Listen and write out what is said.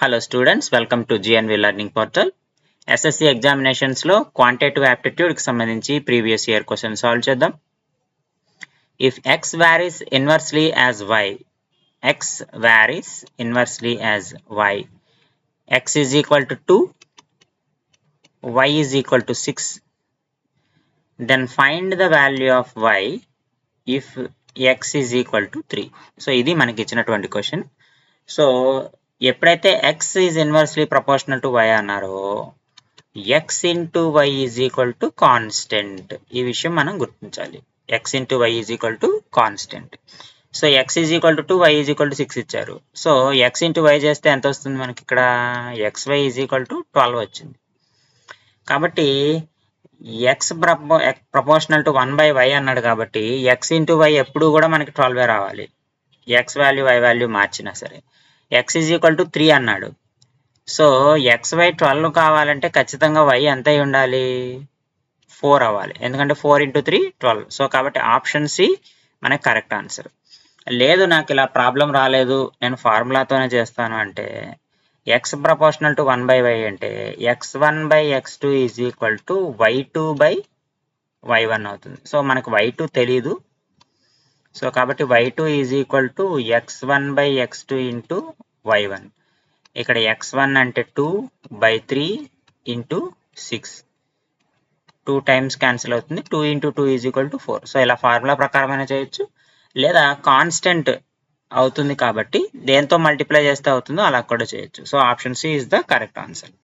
Hello students, welcome to GNV learning portal. SSC examinations లో quantitative aptitude కి సంబంధించి previous year question solve చేద్దాం. If x varies inversely as y, x varies inversely as y, x is equal to 2, y is equal to 6, then find the value of y if x is equal to 3. So ఇది మనకి ఇచ్చినటువంటి question. So ఎప్పుడైతే x is inversely proportional to y అన్నారో x into y is equal to constant. ఈ విషయం మనం గుర్తించాలి. x into y is equal to constant. So x is equal to 2, y is equal to 6 ఇచ్చారు. So x into y చేస్తే ఎంత వస్తుంది మనకి? ఇక్కడ xy is equal to 12 వచ్చింది. కాబట్టి x ప్రపోర్షనల్ టు 1/y అన్నాడు కాబట్టి x into y ఎప్పుడు కూడా మనకి 12 రావాలి. x వాల్యూ y వాల్యూ మార్చినా సరే. x is equal to 3 అన్నాడు. సో xy 12 కావాలంటే ఖచ్చితంగా y ఎంత అయి ఉండాలి? 4 అవ్వాలి. ఎందుకంటే 4 into 3 12. సో కాబట్టి ఆప్షన్ సి మనకి కరెక్ట్ ఆన్సర్. లేదు నాకు ఇలా ప్రాబ్లం రాలేదు, నేను ఫార్ములాతోనే చేస్తాను అంటే x ప్రపోర్షనల్ టు 1/y అంటే x1/x2 is equal to y2/y1 అవుతుంది. సో మనకు y2 తెలీదు. సో కాబట్టి y2 is equal to x1/x2 into y1. ఇక్కడ x1 అంటే 2/3 ఇంటూ 6. 2 టైమ్స్ క్యాన్సిల్ అవుతుంది. 2 into 2 is equal to 4. So ఇలా ఫార్ములా ప్రకారమైనా చేయొచ్చు, లేదా కాన్స్టెంట్ అవుతుంది కాబట్టి దేంతో మల్టిప్లై చేస్తే అవుతుందో అలా కూడా చేయొచ్చు. So option C is the correct answer.